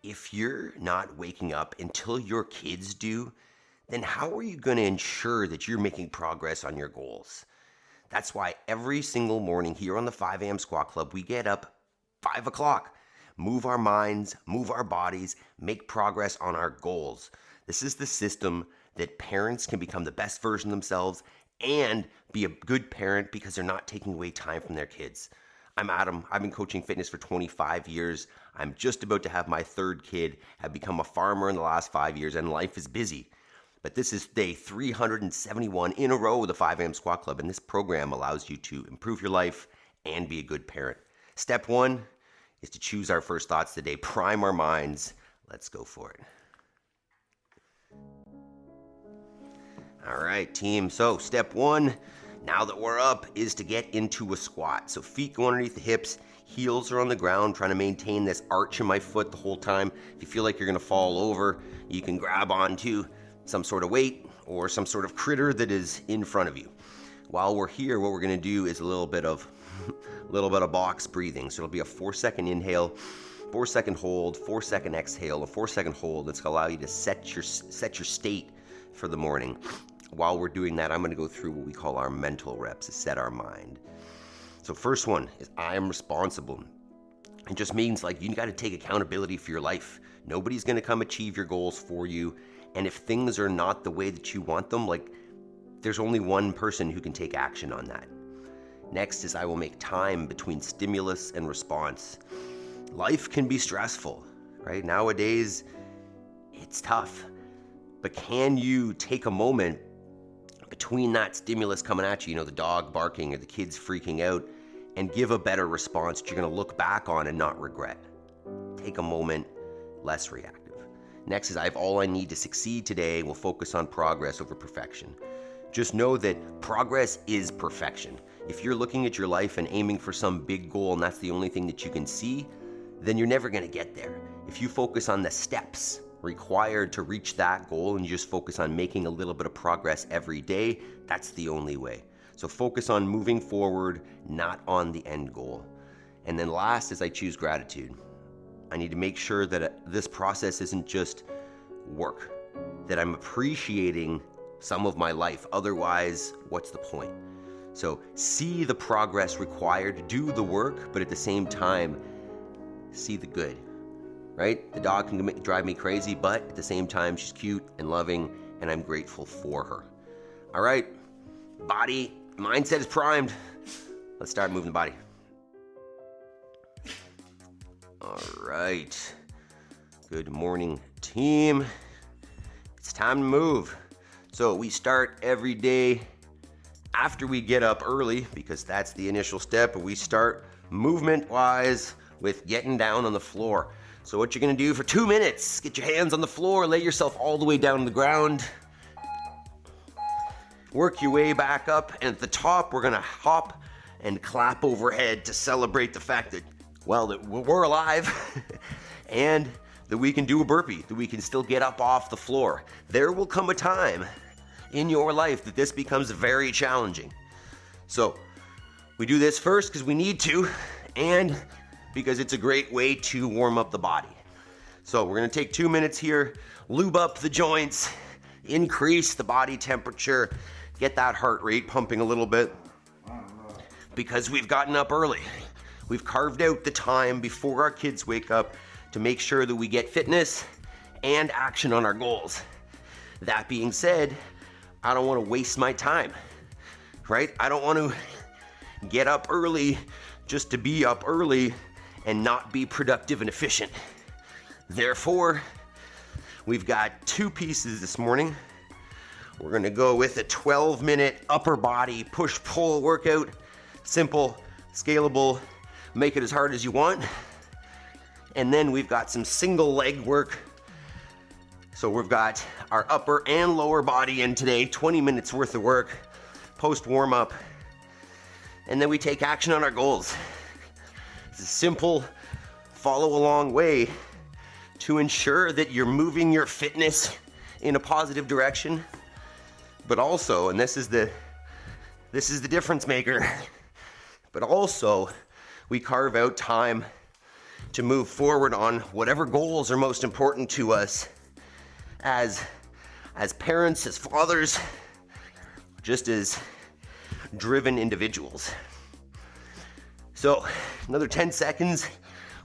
if you're not waking up until your kids do, then how are you going to ensure that you're making progress on your goals? That's why every single morning here on the 5 a.m. Squat Club, we get up 5 o'clock, move our minds, move our bodies, make progress on our goals. This is the system that parents can become the best version of themselves and be a good parent because they're not taking away time from their kids. I'm Adam. I've been coaching fitness for 25 years. I'm just about to have my third kid. I've become a farmer in the last 5 years, and life is busy. But this is day 371 in a row of the 5 a.m. Squat Club, and this program allows you to improve your life and be a good parent. Step one is to choose our first thoughts today, prime our minds. Let's go for it. All right, team. So step one, now that we're up, is to get into a squat. So feet go underneath the hips, heels are on the ground, trying to maintain this arch in my foot the whole time. If you feel like you're going to fall over, you can grab onto some sort of weight or some sort of critter that is in front of you. While we're here, what we're going to do is a little bit of box breathing. So it'll be a 4-second inhale, 4-second hold, 4-second exhale, a 4-second hold. It's going to allow you to set your state for the morning. While we're doing that, I'm going to go through what we call our mental reps to set our mind. So first one is I am responsible. It just means like you got to take accountability for your life. Nobody's going to come achieve your goals for you. And if things are not the way that you want them, like there's only one person who can take action on that. Next is I will make time between stimulus and response. Life can be stressful, right? Nowadays, it's tough. But can you take a moment between that stimulus coming at you, the dog barking or the kids freaking out, and give a better response that you're going to look back on and not regret? Take a moment, less reactive. Next is I have all I need to succeed today. We'll focus on progress over perfection. Just know that progress is perfection. If you're looking at your life and aiming for some big goal and that's the only thing that you can see, then you're never going to get there. If you focus on the steps required to reach that goal and you just focus on making a little bit of progress every day, that's the only way. So focus on moving forward, not on the end goal. And then last is I choose gratitude. I need to make sure that this process isn't just work, that I'm appreciating some of my life. Otherwise, what's the point? So see the progress required, do the work, but at the same time, see the good, right? The dog can drive me crazy, but at the same time, she's cute and loving, and I'm grateful for her. All right, body, mindset is primed. Let's start moving the body. All right, good morning, team. It's time to move. So we start every day after we get up early because that's the initial step, but we start movement-wise with getting down on the floor. So what you're gonna do for 2 minutes, get your hands on the floor, lay yourself all the way down on the ground, work your way back up, and at the top, we're gonna hop and clap overhead to celebrate the fact that, well, that we're alive and that we can do a burpee, that we can still get up off the floor. There will come a time in your life that this becomes very challenging. So we do this first because we need to and because it's a great way to warm up the body. So we're gonna take 2 minutes here, lube up the joints, increase the body temperature, get that heart rate pumping a little bit because we've gotten up early. We've carved out the time before our kids wake up to make sure that we get fitness and action on our goals. That being said, I don't want to waste my time, right? I don't want to get up early just to be up early and not be productive and efficient. Therefore, we've got 2 pieces this morning. We're gonna go with a 12-minute upper body push-pull workout. Simple, scalable, make it as hard as you want. And then we've got some single leg work. So we've got our upper and lower body in today, 20 minutes worth of work, post warm up. And then we take action on our goals. It's a simple follow along way to ensure that you're moving your fitness in a positive direction, but also, and this is the difference maker, but also we carve out time to move forward on whatever goals are most important to us as parents, as fathers, just as driven individuals. So another 10 seconds,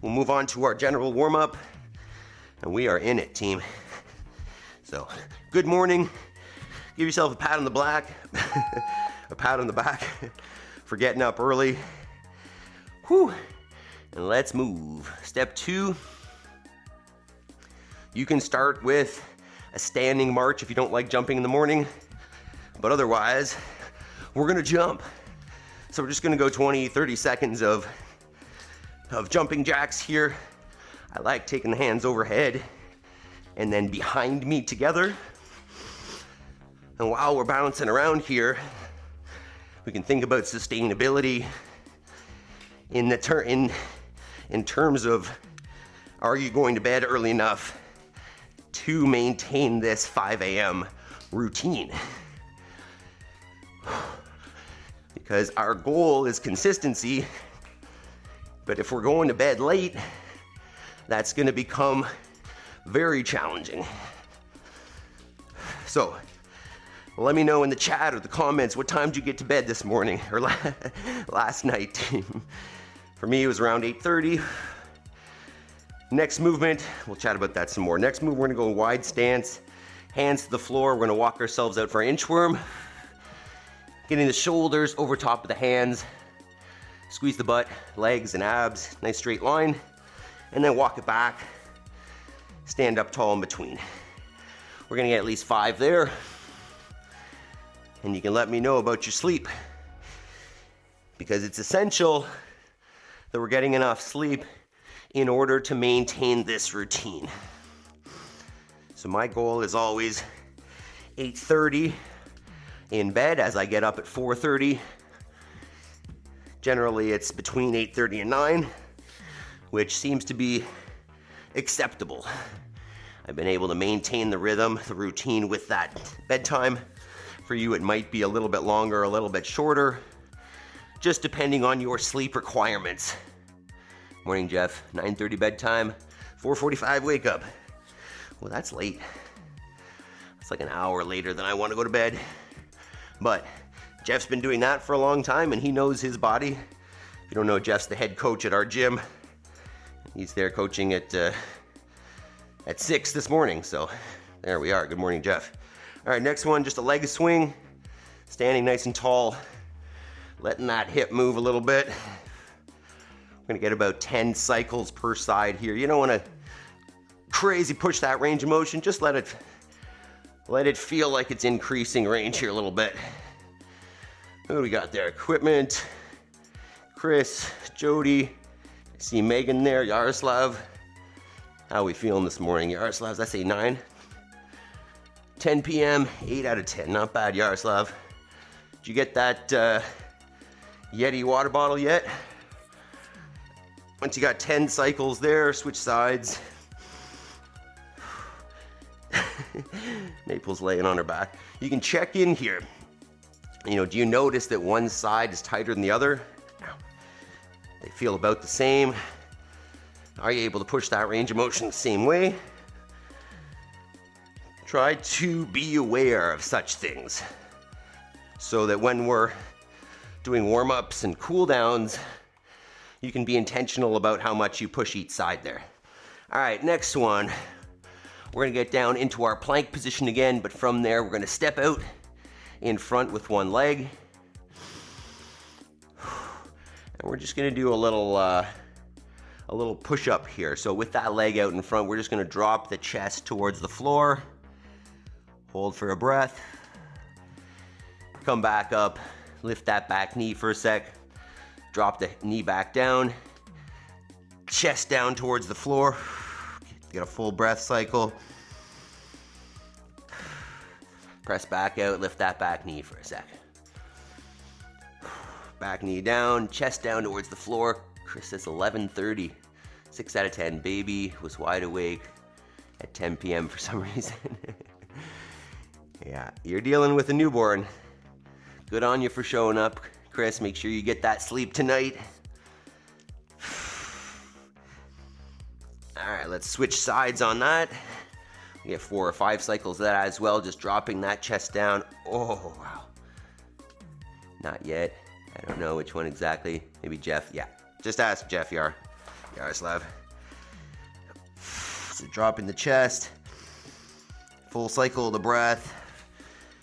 we'll move on to our general warm-up, and we are in it, team. So good morning. Give yourself a pat on the back, a pat on the back for getting up early. Whew. And let's move. Step 2, you can start with a standing march if you don't like jumping in the morning, but otherwise, we're gonna jump. So we're just gonna go 20, 30 seconds of jumping jacks here. I like taking the hands overhead and then behind me together. And while we're bouncing around here, we can think about sustainability in terms of, are you going to bed early enough to maintain this 5 a.m. routine? Because our goal is consistency, but if we're going to bed late, that's going to become very challenging. So let me know in the chat or the comments, what time did you get to bed this morning or last night? For me, it was around 8:30. Next movement, we'll chat about that some more. Next move, we're gonna go wide stance, hands to the floor. We're gonna walk ourselves out for our inchworm. Getting the shoulders over top of the hands. Squeeze the butt, legs and abs, nice straight line. And then walk it back. Stand up tall in between. We're gonna get at least 5 there. And you can let me know about your sleep, because it's essential that we're getting enough sleep in order to maintain this routine. So my goal is always 8:30 in bed as I get up at 4:30. Generally it's between 8:30 and 9, which seems to be acceptable. I've been able to maintain the rhythm, the routine with that bedtime. For you, it might be a little bit longer, a little bit shorter, just depending on your sleep requirements. Morning, Jeff. 9:30 bedtime, 4:45 wake up. Well, that's late. It's like an hour later than I want to go to bed. But Jeff's been doing that for a long time, and he knows his body. If you don't know, Jeff's the head coach at our gym. He's there coaching at 6 this morning. So there we are. Good morning, Jeff. All right, next one, just a leg swing. Standing nice and tall, letting that hip move a little bit. We're gonna get about 10 cycles per side here. You don't wanna crazy push that range of motion, just let it feel like it's increasing range here a little bit. What do we got there? Equipment, Chris, Jody, I see Megan there, Yaroslav. How are we feeling this morning? Yaroslav, that's a 9. 10 p.m., 8 out of 10. Not bad, Yaroslav. Did you get that Yeti water bottle yet? Once you got 10 cycles there, switch sides. Maple's laying on her back. You can check in here. You know, do you notice that one side is tighter than the other? They feel about the same. Are you able to push that range of motion the same way? Try to be aware of such things so that when we're doing warm-ups and cool-downs, you can be intentional about how much you push each side there. All right, next one. We're gonna get down into our plank position again, but from there, we're gonna step out in front with one leg. And we're just gonna do a little push-up here. So with that leg out in front, we're just gonna drop the chest towards the floor. Hold for a breath. Come back up, lift that back knee for a sec. Drop the knee back down. Chest down towards the floor. Get a full breath cycle. Press back out, lift that back knee for a sec. Back knee down, chest down towards the floor. Chris says 11:30. 6 out of 10. Baby was wide awake at 10 p.m. for some reason. Yeah, you're dealing with a newborn. Good on you for showing up, Chris. Make sure you get that sleep tonight. right, let's switch sides on that. We get 4 or 5 cycles of that as well, just dropping that chest down. Oh, wow. Not yet. I don't know which one exactly. Maybe Jeff. Yeah, just ask Jeff Yaroslav. So dropping the chest. Full cycle of the breath.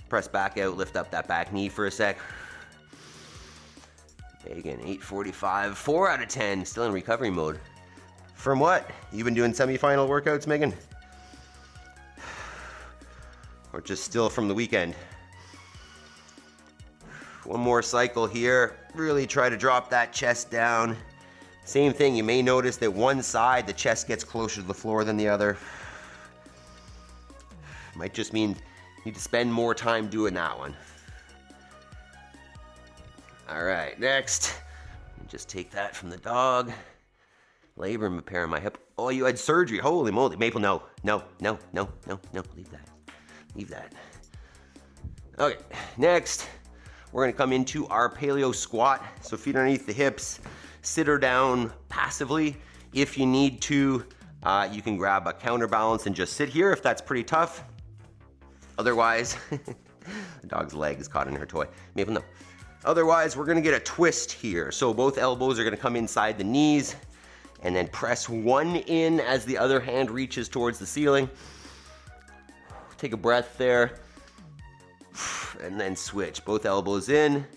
Press back out, lift up that back knee for a sec. Megan, 8:45, 4 out of 10, still in recovery mode. From what? You been doing semi-final workouts, Megan? Or just still from the weekend? One more cycle here. Really try to drop that chest down. Same thing, you may notice that one side, the chest gets closer to the floor than the other. Might just mean you need to spend more time doing that one. All right, next. Just take that from the dog. Labrum repair on my hip. Oh, you had surgery. Holy moly. Maple, no. Leave that. Okay, next. We're gonna come into our paleo squat. So feet underneath the hips, sit her down passively. If you need to, you can grab a counterbalance and just sit here if that's pretty tough. Otherwise, the dog's leg is caught in her toy. Maple, no. Otherwise, we're gonna get a twist here. So both elbows are gonna come inside the knees and then press one in as the other hand reaches towards the ceiling. Take a breath there. And then switch, both elbows in.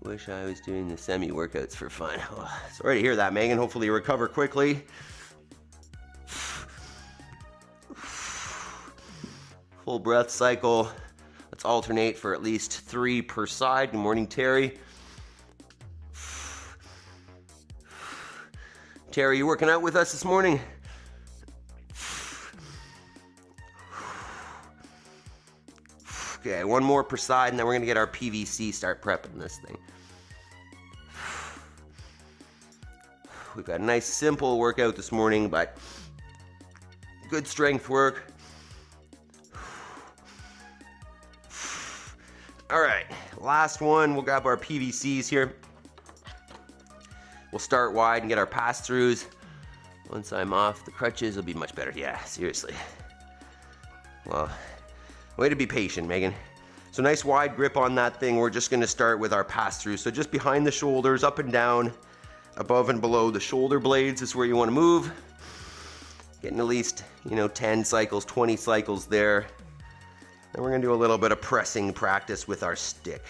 Wish I was doing the semi-workouts for fun. Oh, sorry to hear that, Megan. Hopefully you recover quickly. Full breath cycle. Let's alternate for at least 3 per side. Good morning, Terry. Terry, you working out with us this morning? Okay, one more per side, and then we're gonna get our PVC, start prepping this thing. We've got a nice simple workout this morning, but good strength work. All right, last one, we'll grab our PVCs here. We'll start wide and get our pass-throughs. Once I'm off the crutches, it'll be much better. Yeah, seriously. Well, way to be patient, Megan. So nice wide grip on that thing. We're just gonna start with our pass-through. So just behind the shoulders, up and down, above and below the shoulder blades is where you wanna move. Getting at least, 10 cycles, 20 cycles there. Then we're gonna do a little bit of pressing practice with our stick.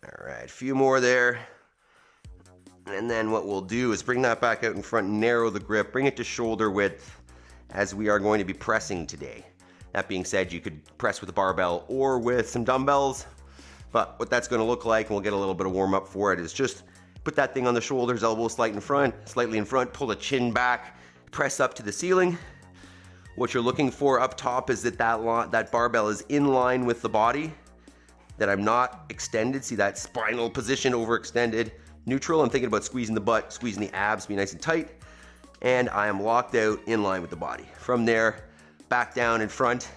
All right, a few more there. And then what we'll do is bring that back out in front, narrow the grip, bring it to shoulder width as we are going to be pressing today. That being said, you could press with a barbell or with some dumbbells, but what that's gonna look like, and we'll get a little bit of warm up for it, is just put that thing on the shoulders, elbow slightly in front, pull the chin back, press up to the ceiling. What you're looking for up top is that barbell is in line with the body, that I'm not extended. See that spinal position overextended. Neutral, I'm thinking about squeezing the butt, squeezing the abs, be nice and tight. And I am locked out in line with the body. From there, back down in front,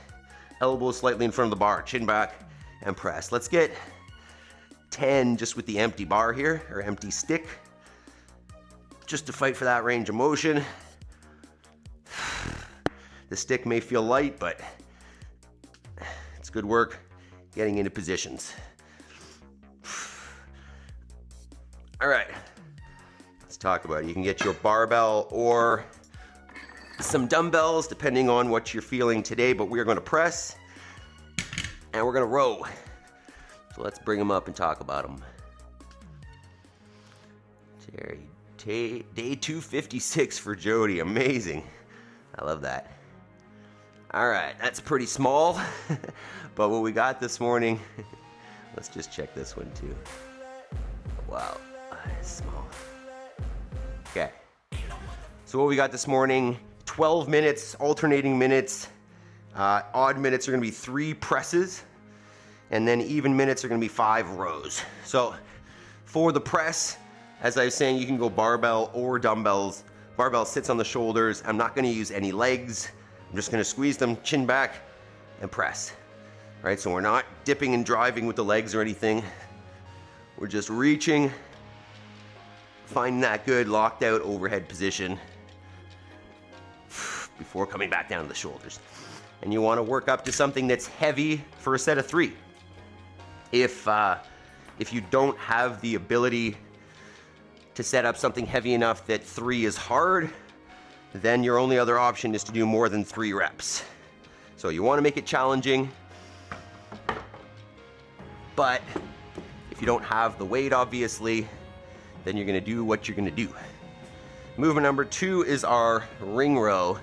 elbows slightly in front of the bar, chin back, and press. Let's get 10 just with the empty bar here, or empty stick, just to fight for that range of motion. The stick may feel light, but it's good work getting into positions. All right, let's talk about it. You can get your barbell or some dumbbells, depending on what you're feeling today, but we are gonna press and we're gonna row. So let's bring them up and talk about them. Terry, day 256 for Jody, amazing. I love that. All right, that's pretty small, but what we got this morning, let's just check this one too. Wow. Small. Okay. So what we got this morning, 12 minutes, alternating minutes. Odd minutes are gonna be 3 presses, and then even minutes are gonna be 5 rows. So for the press, as I was saying, you can go barbell or dumbbells. Barbell sits on the shoulders. I'm not gonna use any legs. I'm just gonna squeeze them, chin back, and press. Right, so we're not dipping and driving with the legs or anything. We're just reaching, finding that good locked out overhead position before coming back down to the shoulders. And you want to work up to something that's heavy for a set of 3. If you don't have the ability to set up something heavy enough that 3 is hard, then your only other option is to do more than 3 reps. So you want to make it challenging, but if you don't have the weight, obviously, then you're going to do what you're going to do. Movement number 2 is our ring row.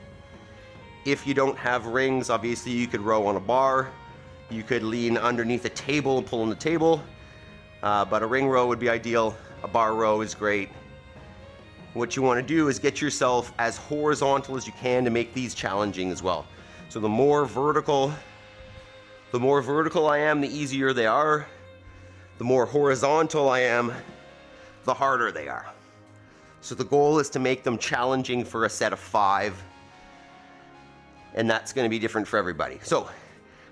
If you don't have rings, obviously you could row on a bar. You could lean underneath a table and pull on the table, but a ring row would be ideal. A bar row is great. What you want to do is get yourself as horizontal as you can to make these challenging as well. So the more vertical I am, the easier they are. The more horizontal I am, the harder they are. So the goal is to make them challenging for a set of 5, and that's going to be different for everybody. So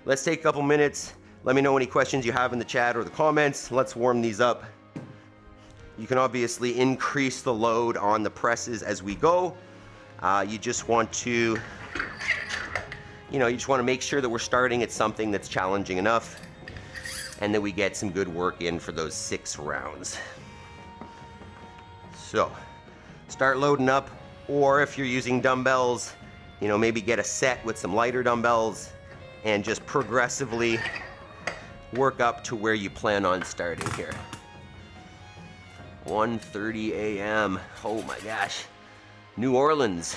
let's take a couple minutes. Let me know any questions you have in the chat or the comments. Let's warm these up. You can obviously increase the load on the presses as we go. You just want to, make sure that we're starting at something that's challenging enough and that we get some good work in for those 6 rounds. So start loading up, or if you're using dumbbells, maybe get a set with some lighter dumbbells and just progressively work up to where you plan on starting here. 1:30 a.m. Oh my gosh. New Orleans.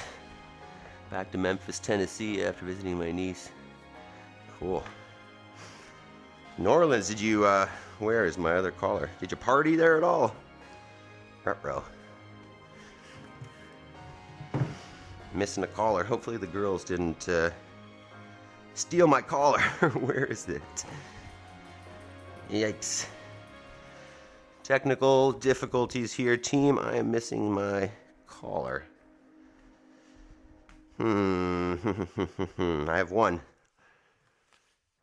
Back to Memphis, Tennessee after visiting my niece. Cool. New Orleans, did you, where is my other caller? Did you party there at all? Ruh-roh. Missing a caller. Hopefully the girls didn't steal my caller. Where is it? Yikes. Technical difficulties here, team. I am missing my caller. I have one.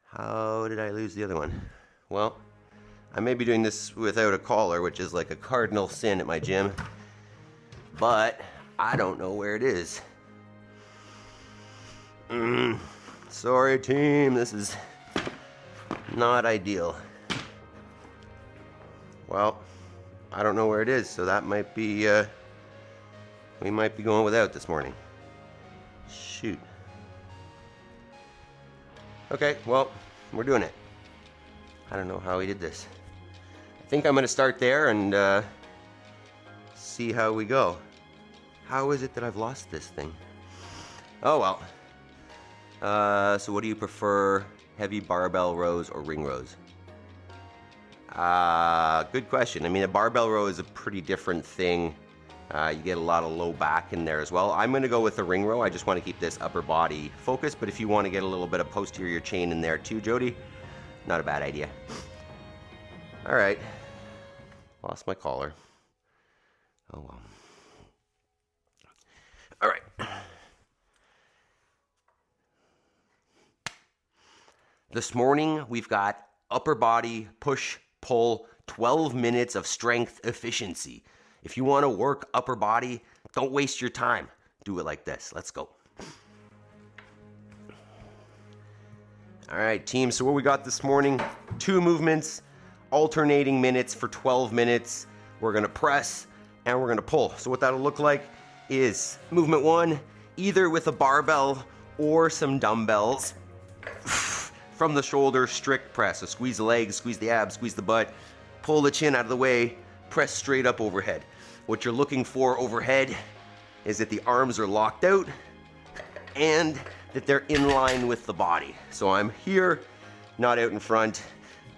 How did I lose the other one? Well, I may be doing this without a caller, which is like a cardinal sin at my gym. But I don't know where it is. Sorry, team. This is not ideal. Well, I don't know where it is, so that might be, we might be going without this morning. Shoot. Okay, well, we're doing it. I don't know how we did this. I think I'm going to start there and see how we go. How is it that I've lost this thing? Oh, well. So what do you prefer, heavy barbell rows or ring rows? Good question. I mean, a barbell row is a pretty different thing. You get a lot of low back in there as well. I'm going to go with the ring row. I just want to keep this upper body focused, but if you want to get a little bit of posterior chain in there too, Jody, not a bad idea. All right. Lost my caller. Oh, well. All right. This morning, we've got upper body push pull, 12 minutes of strength efficiency. If you want to work upper body, don't waste your time. Do it like this. Let's go. All right, team. So what we got this morning, 2 movements, alternating minutes for 12 minutes. We're going to press and we're going to pull. So what that'll look like is movement 1, either with a barbell or some dumbbells. From the shoulder, strict press. So squeeze the legs, squeeze the abs, squeeze the butt, pull the chin out of the way, press straight up overhead. What you're looking for overhead is that the arms are locked out and that they're in line with the body. So I'm here, not out in front,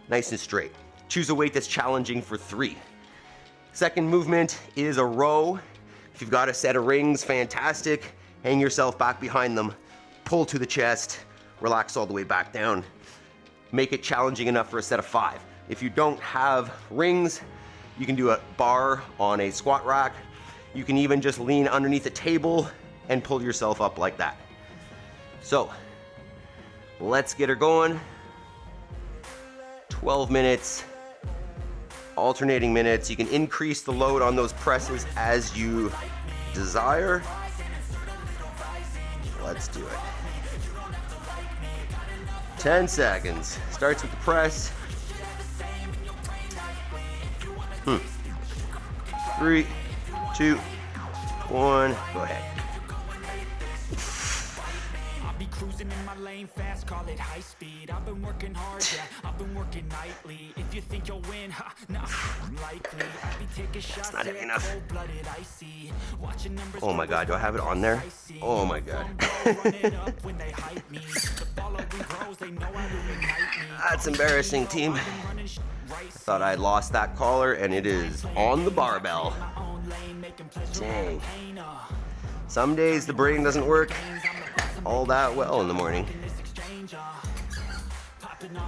nice and straight. Choose a weight that's challenging for 3. Second movement is a row. If you've got a set of rings, fantastic. Hang yourself back behind them, pull to the chest, relax all the way back down. Make it challenging enough for a set of 5. If you don't have rings, you can do a bar on a squat rack. You can even just lean underneath a table and pull yourself up like that. So, let's get her going. 12 minutes Alternating minutes. You can increase the load on those presses as you desire. Let's do it. 10 seconds. Starts with the press. 3, 2, 1. Go ahead. Cruising in my lane fast, call it high speed. I've been working hard, yeah, I've been working nightly. If you think you'll win, nah, unlikely. I be taking shots, not heavy enough. cold-blooded, icy. Watching numbers. Oh my god, do I have it on there? Oh my god. That's embarrassing, team. I thought I had lost that collar, and it is on the barbell. Dang. Some days the brain doesn't work all that well in the morning.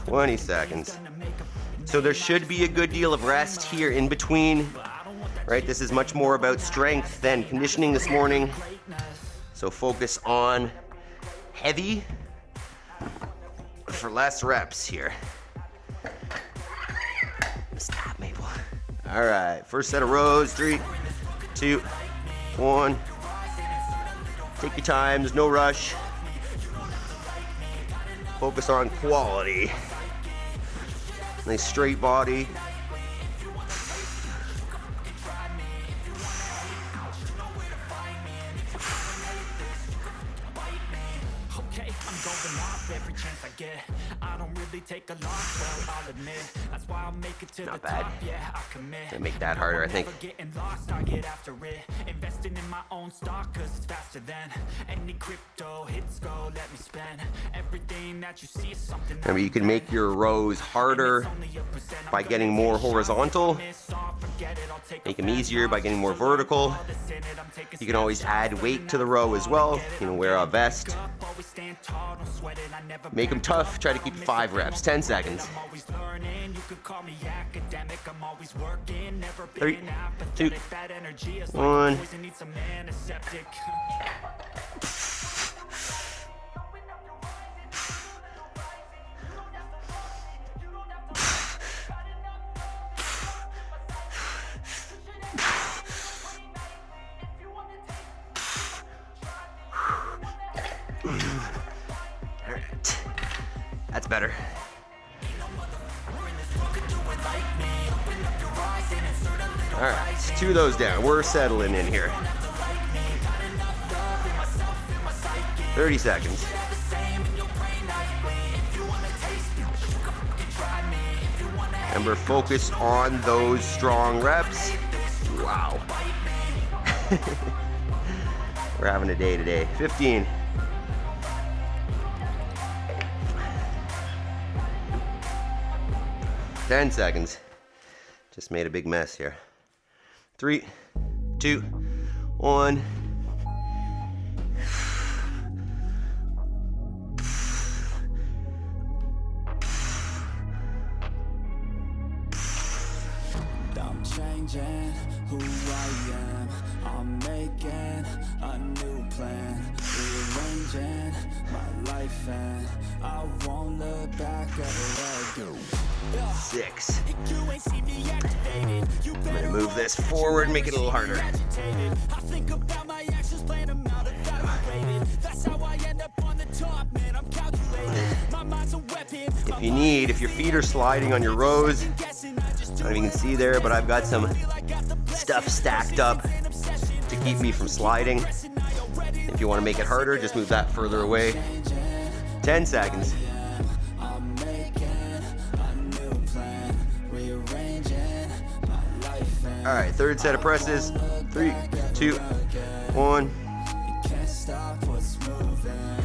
20 seconds. So there should be a good deal of rest here in between, right? This is much more about strength than conditioning this morning. So focus on heavy for less reps here. Stop, Maple. All right, first set of rows. 3, 2, 1. Take your time, there's no rush. Focus on quality. Nice straight body. Okay, I'm going off every chance I get. I don't really take a loss, well, I'll admit. That's why I'll make it to Not the bad. top, yeah, I commit. Gonna make that harder, I think. Never getting lost, I get after it. Investing in my own stock, cause it's faster than any crypto hits go, let me spend. Everything that you see is something. Remember, you can make your rows harder by getting more horizontal. Make them easier by getting more vertical. You can always add weight to the row as well. You know, wear a vest. Make them tough. Try to keep 5 reps. 10 seconds. 3, 2, 1. All right, that's better. All right, 2 of those down. We're settling in here. 30 seconds. Remember, focus on those strong reps. Wow. We're having a day today. 15. 10 seconds. Just made a big mess here. 3, 2, 1. I'm changing who I am. I'm making a new plan. Rearranging my life and I won't look back ever again. 6. I'm gonna move this forward, make it a little harder. If you need, if your feet are sliding on your rows, I don't know if you can see there, but I've got some stuff stacked up to keep me from sliding. If you want to make it harder, just move that further away. 10 seconds. All right, third set of presses. 3, 2, 1. You can't stop what's moving.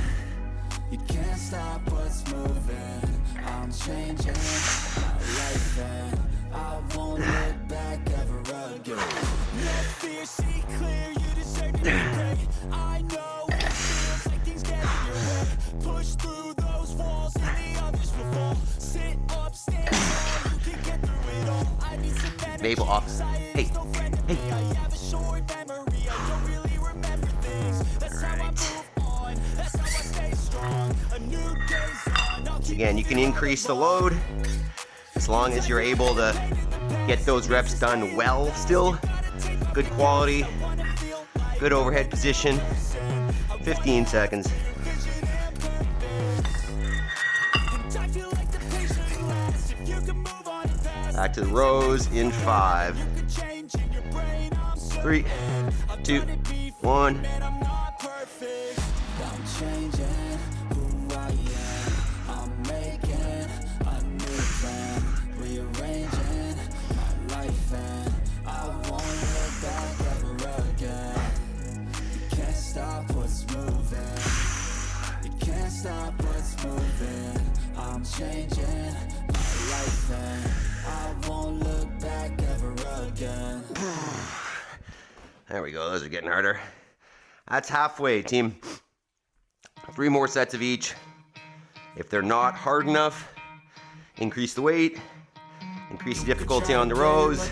You can't stop what's moving. I'm changing my life and I won't look back ever again. No fear, see clear, you deserve to be great. I know it feels like things get in your way. Push through those walls and the others will fall. Sit up, stand tall, you can get through it all. I need some energy. Mabel off. Hey. I have a short memory, I don't really remember things. That's how I move on, that's how I stay strong. A new day's on. Once again, you can increase the load as long as you're able to Get those reps done well still. Good quality, good overhead position. 15 seconds. Back to the rows in 5, 3, 2, 1. Changing my life and I won't look back ever again. There we go, those are getting harder. That's halfway, team. 3 more sets of each. If they're not hard enough, increase the weight, increase the difficulty on the rows.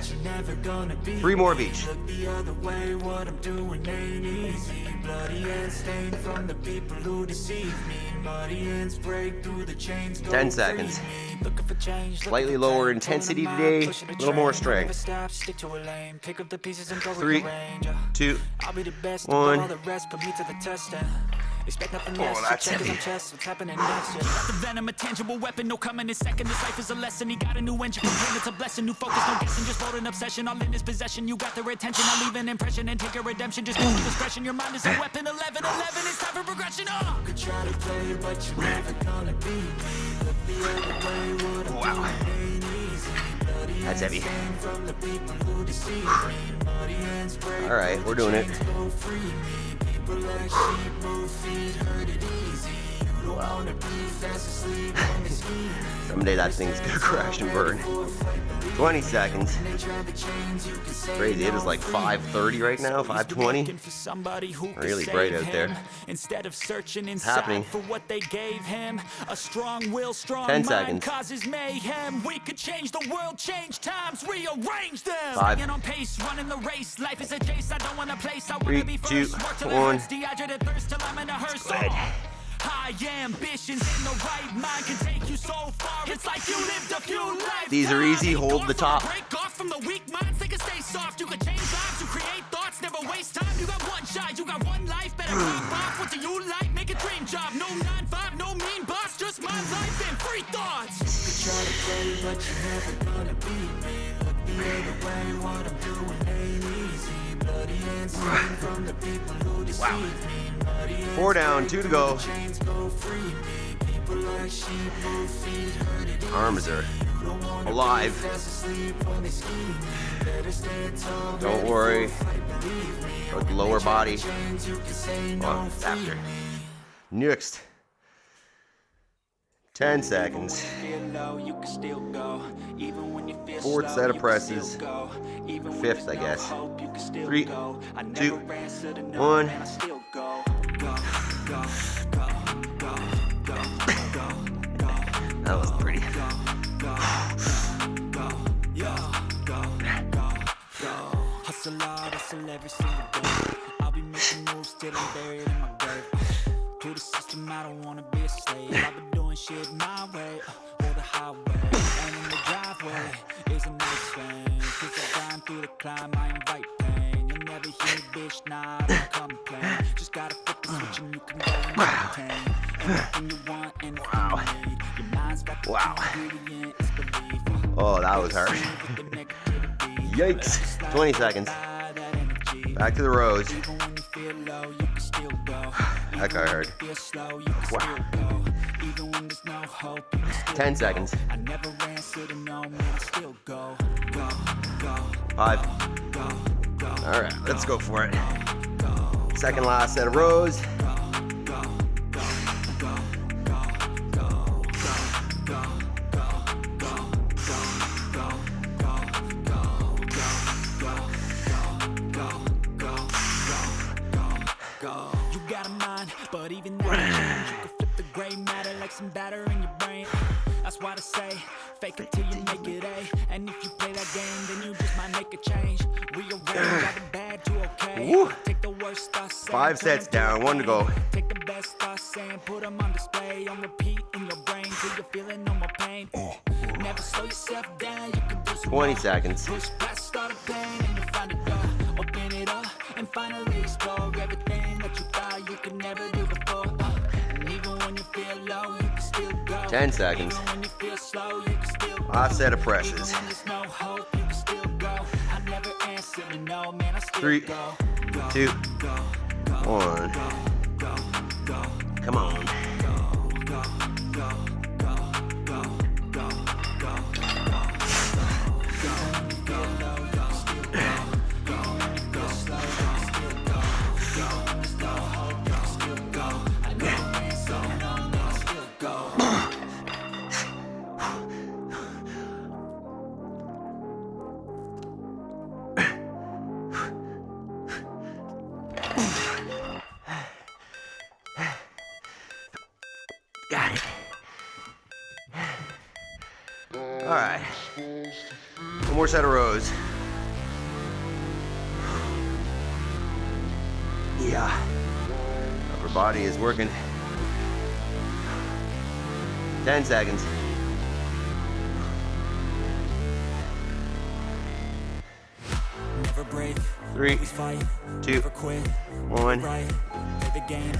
3 more of each. 10 seconds. Slightly lower intensity today, a little more strength. 3, 2, 1. Expect nothing Oh, less. that's Check heavy. his chest, what's happening next? Yeah. The venom, a tangible weapon, no coming in second. This life is a lesson. He got a new engine, complain it's a blessing. New focus, no guessing, just hold an obsession. All in his possession, you got their attention. I'll leave an impression and take a redemption. Just keep expression. Your mind is a weapon. 11, 11, it's time for progression. You could try to play, but you're never gonna be me. Look the other way, what I'm Wow. doing ain't easy. Bloody That's heavy. came from the people who deceive me. Muddy hands break, All right, we're doing it. go free me. People like sheep move feet, hurt it easy. You don't wanna be fast asleep on the scheme. Someday that thing's gonna crash and burn. 20 seconds. Crazy, it is like 5:30 right now, 5:20. Really bright out there. Instead of searching It's inside happening. for what they gave him, a strong will, strong 10 mind seconds. causes mayhem. We could change the world, change times, rearrange them. 5. Staying on pace, running the race. Life is a chase. I don't want a place. I 3, wanna be 2, first. Work till it 1. hurts, dehydrated thirst till I'm in a hearse. Good. High ambitions in the right mind can take you so far. It's like you lived a few lives. These are easy, hold the top. Break off from the weak minds, they can stay soft. You can change lives, you create thoughts, never waste time. You got one shot, you got one life. Better pop off. What do you like? Make a dream job. No 9-5, no mean boss, just my life and free thoughts. You could try to play, but you're never gonna beat me. Look the other way, what I'm doing ain't easy. Bloody hands from the people who deceive me. 4 down, 2 to go. Arms are alive. Don't worry about the lower body. Well, it's after. Next. 10 seconds. 4th set of presses. 5th, I guess. 3, 2, 1. That was pretty. Hustle hard, hustle every single day. I'll be making moves till I'm buried in my grave. To the system, I don't wanna be a slave. I've been doing shit my way, or the highway. And in the driveway is a nice thing. Cause I grind through the climb, I invite pain. You'll never hear me, bitch, nah, I don't complain. Just gotta flip the switch and you can go and maintain. Anything you want, anything you need. Your mind's got the ingredient, it's belief. Oh, that was hard. Yikes. 20 seconds. Back to the rows. That got hard. Wow. 10 seconds. 5. All right, let's go for it. Second last set of rows. But even that change, you can flip the gray matter like some batter in your brain. That's why I say, fake it till you make it A. And if you play that game, then you just might make a change. Rearrange got the bad to okay. Woo. Take the worst thoughts, say, 5 sets down, 1 to go. Take the best thoughts, say, and put them on display. On repeat in your brain till you're feeling no more pain. Never slow yourself down, you can do 20 seconds. Push past all the pain and you find a door. Open it up and finally explore everything that you thought you could never do before. And even when you feel low, you can still go. 10 seconds. Even when you feel slow, you can still go. Last set of presses. When there's no hope, you can still go. I never answer to no, man, I still 3, go. 2, 1. Come on. Got it. All right. One more set of rows. Yeah. Upper body is working. 10 seconds. Never break, 3, always fight, 2, never quit, 1. right, play the game,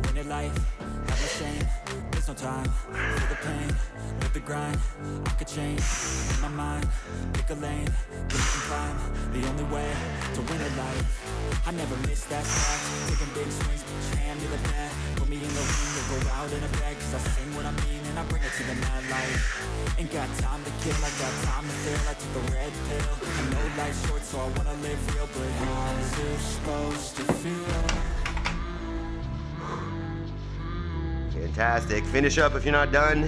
win it life, have no shame, there's no time, feel the pain, live the grind, I could change, in my mind, pick a lane, get it and climb, the only way to win at life, I never miss that spot, taking big swings, put your hand to the bat, put me in the ring, or go out in a bag, cause I sing what I mean, and I bring it to the mad light, ain't got time to kill, I got time to feel, I took the red pill, I know life's short, so I wanna live real, but how's it supposed to feel? Fantastic. Finish up if you're not done.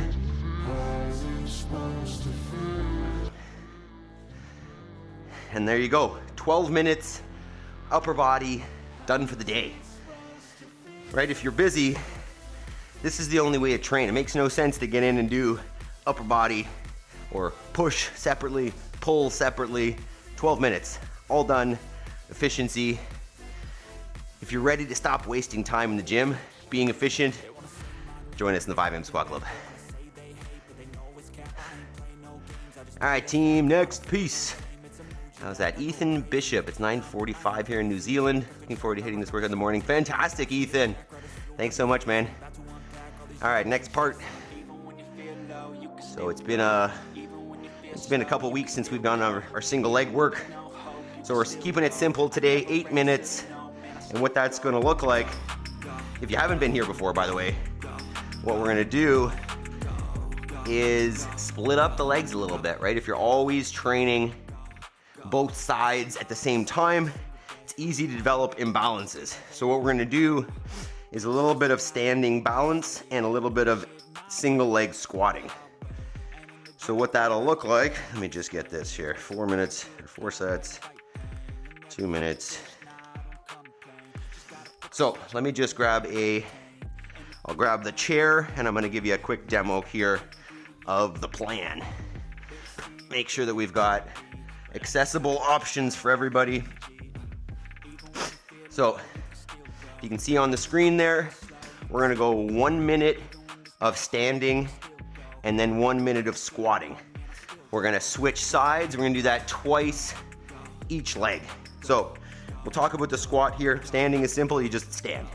And there you go. 12 minutes, upper body, done for the day. Right? If you're busy, this is the only way to train. It makes no sense to get in and do upper body or push separately, pull separately. 12 minutes, all done, efficiency. If you're ready to stop wasting time in the gym, being efficient, join us in the 5am Squat Club. All right, team, next piece. How's that? Ethan Bishop. It's 9:45 here in New Zealand. Looking forward to hitting this workout in the morning. Fantastic, Ethan. Thanks so much, man. All right, next part. So it's been a couple weeks since we've done our single leg work. So we're keeping it simple today, 8 minutes. And what that's gonna look like, if you haven't been here before, by the way, what we're gonna do is split up the legs a little bit, right? If you're always training both sides at the same time, it's easy to develop imbalances. So what we're gonna do is a little bit of standing balance and a little bit of single leg squatting. So what that'll look like, let me just get this here. 4 minutes, or 4 sets, 2 minutes. So let me just I'll grab the chair and I'm gonna give you a quick demo here of the plan. Make sure that we've got accessible options for everybody. So you can see on the screen there, we're gonna go 1 minute of standing and then 1 minute of squatting. We're gonna switch sides. We're gonna do that twice each leg. So we'll talk about the squat here. Standing is simple, you just stand.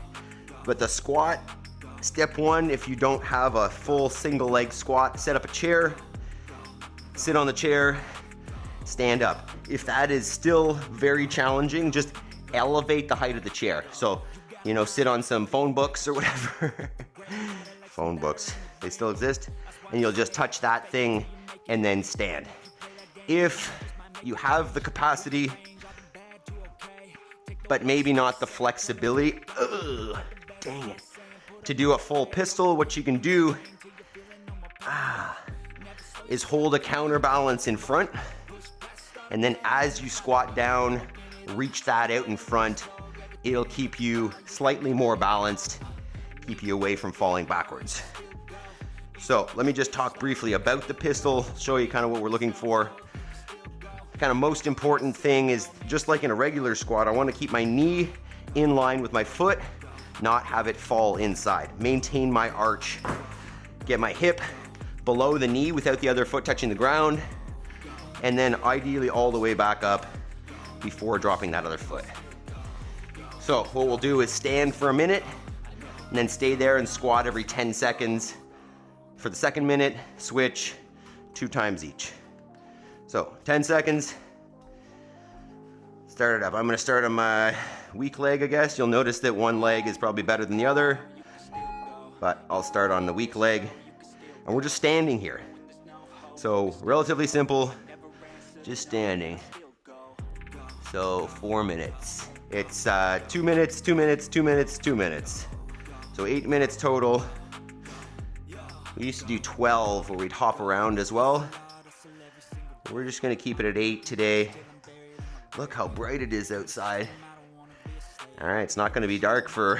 But the squat, step one, if you don't have a full single leg squat, set up a chair, sit on the chair, stand up. If that is still very challenging, just elevate the height of the chair. So, sit on some phone books or whatever. Phone books, they still exist. And you'll just touch that thing and then stand. If you have the capacity, but maybe not the flexibility, dang it, to do a full pistol, what you can do is hold a counterbalance in front, and then as you squat down, reach that out in front. It'll keep you slightly more balanced, keep you away from falling backwards. So let me just talk briefly about the pistol, show you kind of what we're looking for. The kind of most important thing is, just like in a regular squat, I want to keep my knee in line with my foot, not have it fall inside. Maintain my arch. Get my hip below the knee without the other foot touching the ground. and then ideally all the way back up before dropping that other foot. So what we'll do is stand for a minute and then stay there and squat every 10 seconds. For the second minute, switch 2 times each. So 10 seconds, start it up. I'm gonna start on my weak leg, I guess. You'll notice that one leg is probably better than the other, but I'll start on the weak leg. And we're just standing here. So relatively simple, just standing. So 4 minutes. It's 2 minutes, 2 minutes, 2 minutes, 2 minutes. So 8 minutes total. We used to do 12 where we'd hop around as well. We're just gonna keep it at 8 today. Look how bright it is outside. All right, it's not gonna be dark for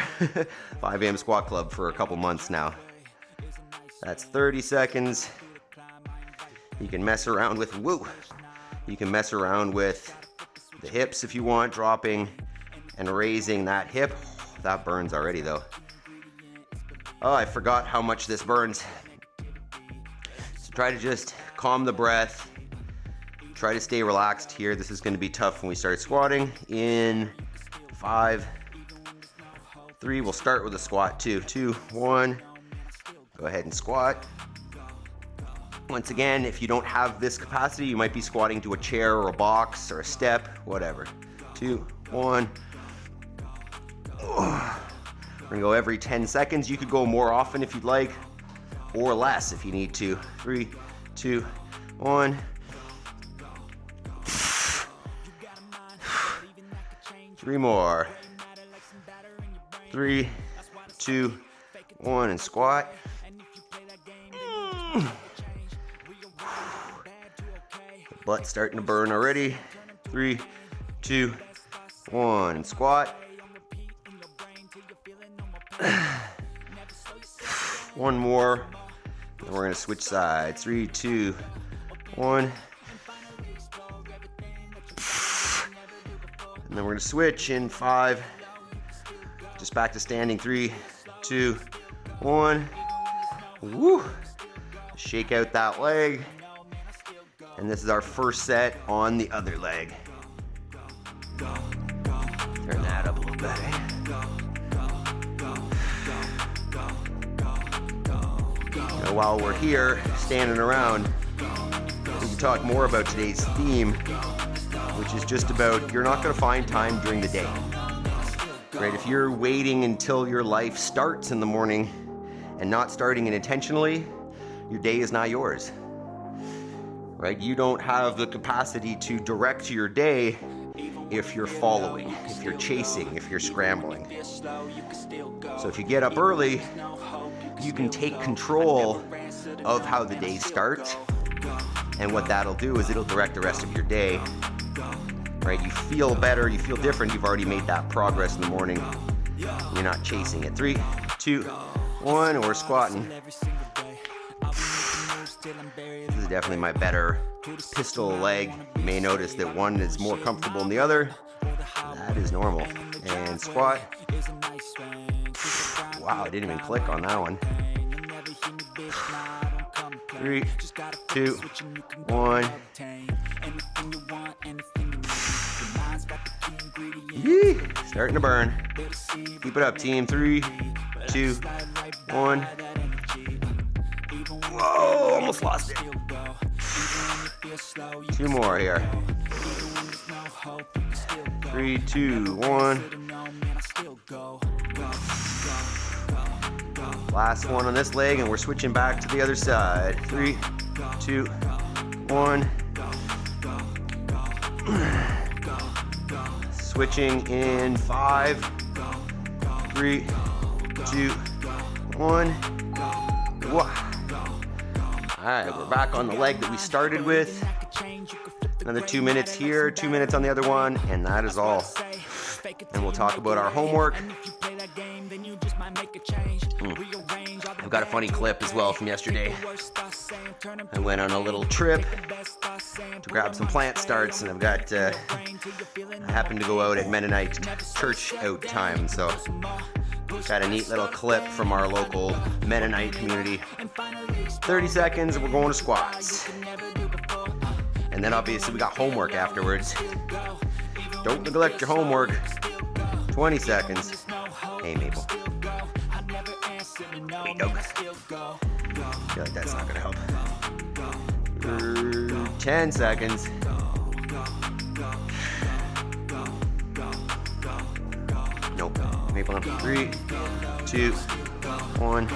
5 a.m. squat club for a couple months now. That's 30 seconds. You can mess around with, you can mess around with the hips if you want, dropping and raising that hip. That burns already though. Oh, I forgot how much this burns. So try to just calm the breath. Try to stay relaxed here. This is gonna be tough when we start squatting. In 5, 3, we'll start with a squat. 2, 1. Go ahead and squat. Once again, if you don't have this capacity, you might be squatting to a chair or a box or a step, whatever. 2, 1. We're gonna go every 10 seconds. You could go more often if you'd like, or less if you need to. 3, 2, 1. 3 more. 3, 2, 1, and squat. The butt's starting to burn already. 3, 2, 1, and squat. 1 more. And we're gonna switch sides. 3, 2, 1. And then we're gonna switch in 5. Just back to standing. 3, 2, 1. Woo! Shake out that leg. And this is our first set on the other leg. Turn that up a little bit. Now, while we're here standing around, we can talk more about today's theme, which is just about you're not going to find time during the day. Right? If you're waiting until your life starts in the morning and not starting it intentionally, your day is not yours. Right? You don't have the capacity to direct your day if you're following, if you're chasing, if you're scrambling. So if you get up early, you can take control of how the day starts, and what that'll do is it'll direct the rest of your day. Right? You feel better, you feel different, you've already made that progress in the morning. You're not chasing it. 3, 2, 1, we're squatting. This is definitely my better pistol leg. You may notice that one is more comfortable than the other. That is normal. And squat. Wow, I didn't even click on that one. 3, 2, 1. Yee! Starting to burn. Keep it up, team. 3, 2, 1. Whoa, almost lost it. 2 more here. 3, 2, 1. Last one on this leg, and we're switching back to the other side. 3, 2, 1. Switching in 5, 3, 2, 1. Whoa. Alright, we're back on the leg that we started with. Another 2 minutes here, 2 minutes on the other one, and that is all. And we'll talk about our homework. I've got a funny clip as well from yesterday. I went on a little trip to grab some plant starts, and I happened to go out at Mennonite church out time, so got a neat little clip from our local Mennonite community. 30 seconds and we're going to squats. And then obviously we got homework afterwards. Don't neglect your homework. 20 seconds. Hey, Maple. Hey, dog. I feel like that's not gonna help. 10 seconds. Nope. Maple up. 3, 2, 1.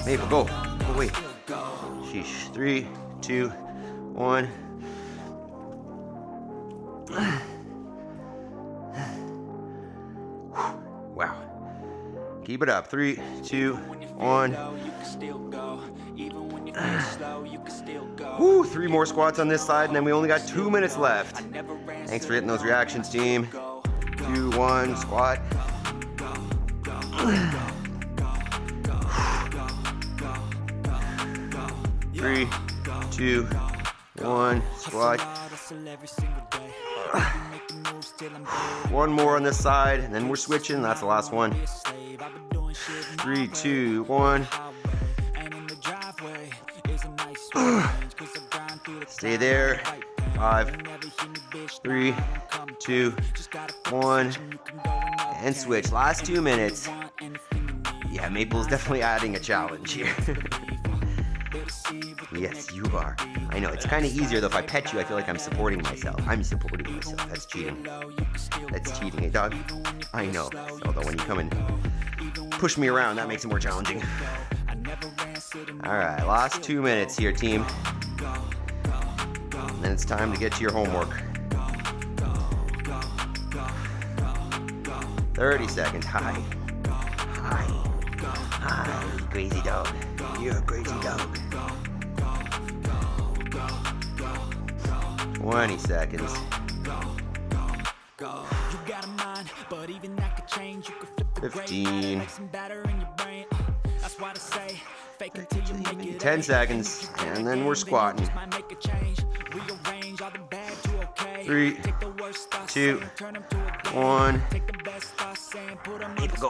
Maple, go. Go, wait. Sheesh. 3, 2, 1. Wow. Keep it up. 3, 2, 1. Woo, 3 more squats on this side, and then we only got 2 minutes left. Thanks for hitting those reactions, team. 2, 1, squat. 3, 2, 1, squat. 1 more on this side, and then we're switching. That's the last one. 3, 2, 1. Stay there. 5, 3, 2, 1. And switch. Last 2 minutes. Yeah, Maple's definitely adding a challenge here. Yes, you are. I know, it's kind of easier though. If I pet you, I feel like I'm supporting myself. I'm supporting myself. That's cheating. That's cheating, hey dog? I know. Although when you come and push me around, that makes it more challenging. Alright, last 2 minutes here, team. And then it's time to get to your homework. 30 seconds. Hi. Hi. Hi, crazy dog. You're a crazy dog. 20 seconds. 15. 10 seconds, and then we're squatting. 3, 2, 1. Go.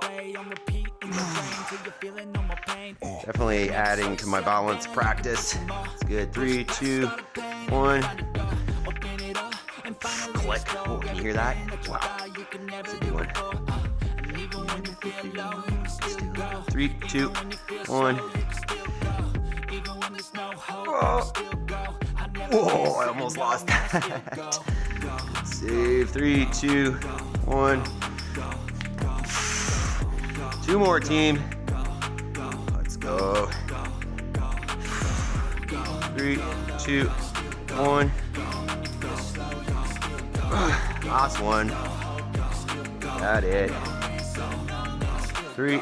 Definitely adding to my balance practice. It's good. 3, 2, 1. Click. Oh, can you hear that? Wow. That's a good one. 3, 2, 1. Oh. Whoa, I almost lost that. Save. 3, 2, 1. 2 more, team. Let's go. 3, 2, 1. Last one. Got it. 3,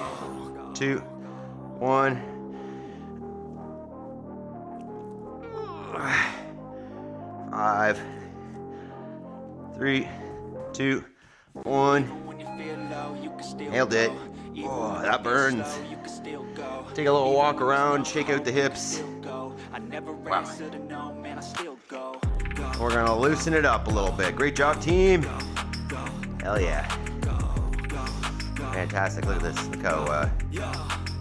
2, 1. 5, 3, 2, 1. Nailed it. Oh, that burns. Take a little walk around, shake out the hips. Wow. We're gonna loosen it up a little bit. Great job, team. Hell yeah. Fantastic. Look at this. Look how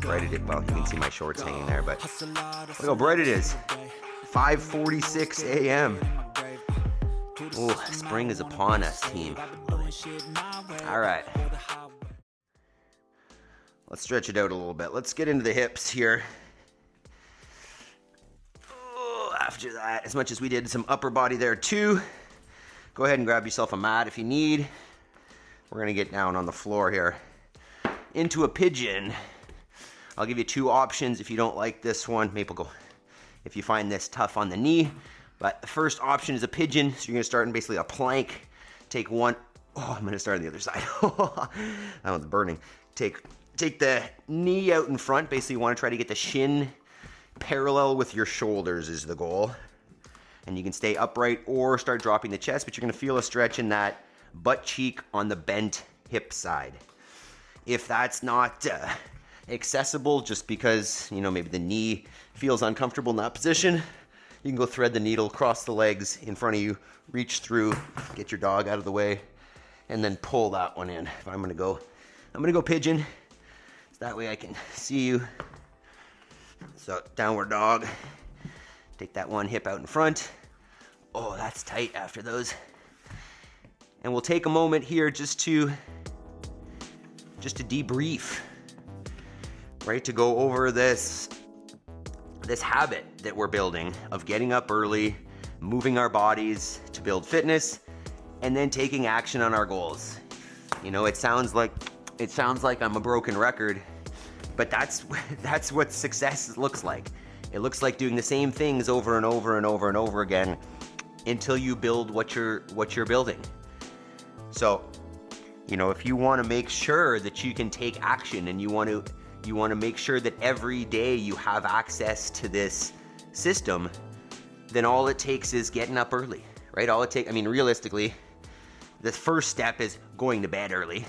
bright it is. Well, you can see my shorts hanging there, but look how bright it is. 5:46 a.m. Oh, spring is upon us, team. All right. Let's stretch it out a little bit. Let's get into the hips here. Oh, after that, as much as we did some upper body there too, go ahead and grab yourself a mat if you need. We're gonna get down on the floor here into a pigeon. I'll give you 2 options if you don't like this one. Maple, go. If you find this tough on the knee. But the first option is a pigeon. So you're gonna start in basically a plank. Take one. Oh, I'm gonna start on the other side. That one's burning. Take the knee out in front. Basically, you wanna try to get the shin parallel with your shoulders is the goal. And you can stay upright or start dropping the chest, but you're gonna feel a stretch in that butt cheek on the bent hip side. If that's not accessible just because, you know, maybe the knee feels uncomfortable in that position, you can go thread the needle across the legs in front of you, reach through, get your dog out of the way, and then pull that one in. I'm gonna go pigeon, so that way I can see you. So downward dog. Take that one hip out in front. Oh, that's tight after those. And we'll take a moment here just to debrief, right? To go over this habit that we're building of getting up early, moving our bodies to build fitness, and then taking action on our goals. You know, it sounds like I'm a broken record, but that's what success looks like. It looks like doing the same things over and over and over and over again until you build what you're building. So, you know, if you want to make sure that you can take action and you want to make sure that every day you have access to this system, then all it takes is getting up early, right? Realistically, the first step is going to bed early,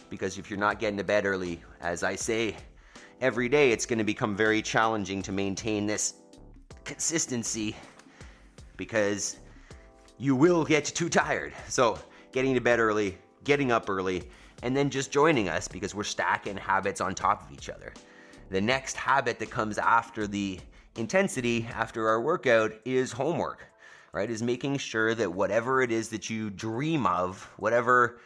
because if you're not getting to bed early, as I say every day, it's going to become very challenging to maintain this consistency because you will get too tired. So getting to bed early, getting up early, and then just joining us because we're stacking habits on top of each other. The next habit that comes after the intensity, after our workout, is homework, right? Is making sure that whatever it is that you dream of, whatever,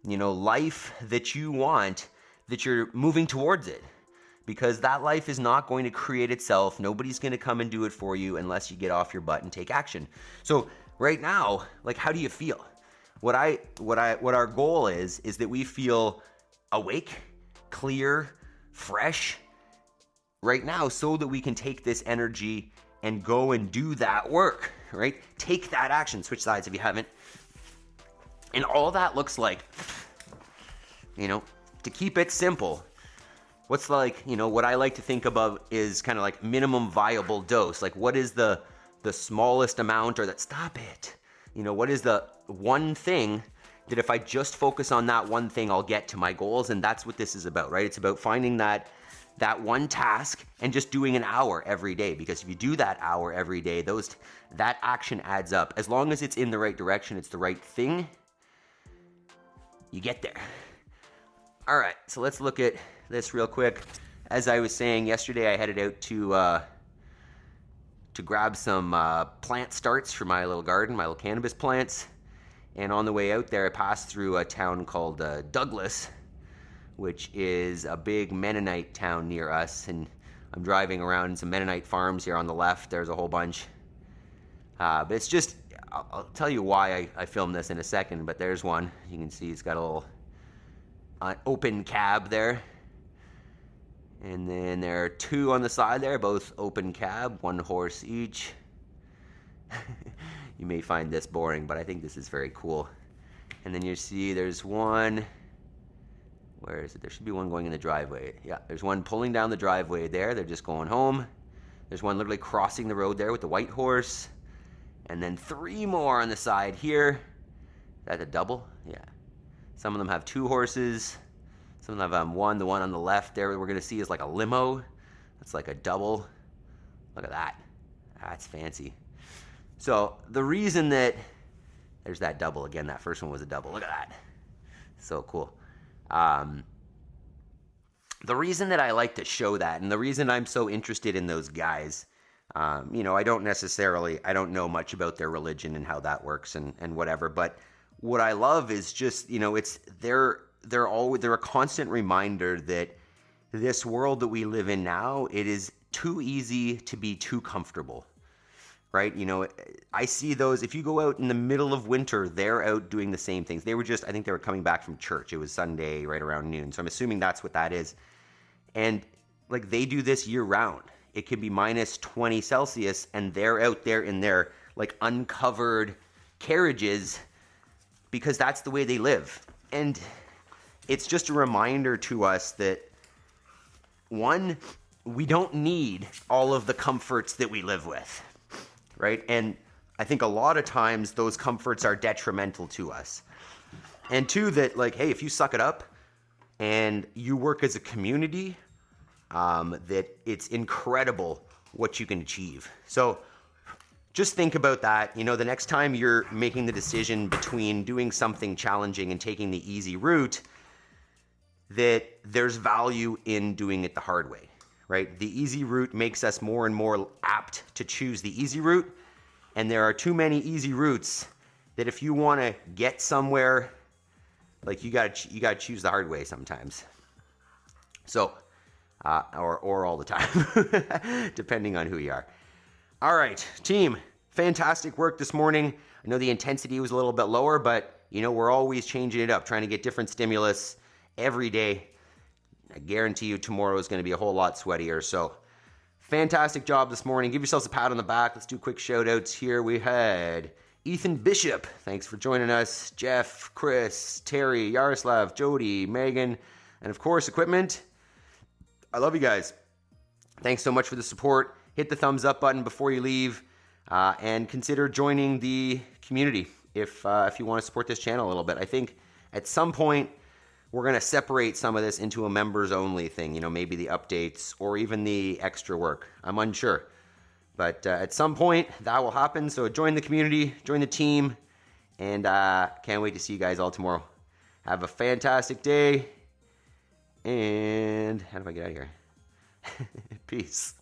you know, life that you want, that you're moving towards it. Because that life is not going to create itself. Nobody's going to come and do it for you unless you get off your butt and take action. So right now, like, how do you feel? What our goal is that we feel awake, clear, fresh right now, so that we can take this energy and go and do that work, right? Take that action. Switch sides if you haven't. And all that looks like, you know, to keep it simple, what's like, you know, what I like to think about is kind of like minimum viable dose. Like, what is the smallest amount, or that, stop it. You know, what is the one thing that if I just focus on that one thing, I'll get to my goals? And that's what this is about, right? It's about finding that one task and just doing an hour every day. Because if you do that hour every day, that action adds up. As long as it's in the right direction, it's the right thing, you get there. All right, so let's look at this real quick. As I was saying yesterday, I headed out to grab some plant starts for my little garden, my little cannabis plants. And on the way out there, I passed through a town called Douglas, which is a big Mennonite town near us. And I'm driving around some Mennonite farms here on the left. There's a whole bunch. But it's just, I'll tell you why I filmed this in a second, but there's one. You can see it's got a little open cab there. And then there are two on the side there, both open cab, one horse each. You may find this boring, but I think this is very cool. And then you see there's one, where is it? There should be one going in the driveway. Yeah, there's one pulling down the driveway there. They're just going home. There's one literally crossing the road there with the white horse. And then three more on the side here. Is that a double? Yeah. Some of them have two horses. Some of them have one. The one on the left there we're going to see is like a limo. That's like a double. Look at that. That's fancy. So the reason that, there's that double again. That first one was a double. Look at that. So cool. The reason that I like to show that, and the reason I'm so interested in those guys, you know, I don't know much about their religion and how that works and whatever, but what I love is just, you know, they're a constant reminder that this world that we live in now, it is too easy to be too comfortable, right? You know, I see those, if you go out in the middle of winter, they're out doing the same things. I think they were coming back from church. It was Sunday right around noon. So I'm assuming that's what that is. And like, they do this year round. It can be minus 20 Celsius and they're out there in their like uncovered carriages because that's the way they live. And it's just a reminder to us that, one, we don't need all of the comforts that we live with, right? And I think a lot of times those comforts are detrimental to us. And two, that like, hey, if you suck it up and you work as a community, that it's incredible what you can achieve. So just think about that. You know, the next time you're making the decision between doing something challenging and taking the easy route, that there's value in doing it the hard way, right? The easy route makes us more and more apt to choose the easy route. And there are too many easy routes that if you want to get somewhere, like you gotta choose the hard way sometimes. So, or all the time, depending on who you are. All right, team, fantastic work this morning. I know the intensity was a little bit lower, but you know, we're always changing it up, trying to get different stimulus every day. I guarantee you tomorrow is going to be a whole lot sweatier. So fantastic job this morning. Give yourselves a pat on the back. Let's do quick shout outs here. We had Ethan Bishop. Thanks for joining us. Jeff, Chris, Terry, Yaroslav, Jody, Megan, and of course, equipment. I love you guys. Thanks so much for the support. Hit the thumbs up button before you leave, and consider joining the community if you want to support this channel a little bit. I think at some point we're going to separate some of this into a members only thing, you know, maybe the updates or even the extra work. I'm unsure. But at some point that will happen. So join the community, join the team, and can't wait to see you guys all tomorrow. Have a fantastic day. And how do I get out of here? Peace.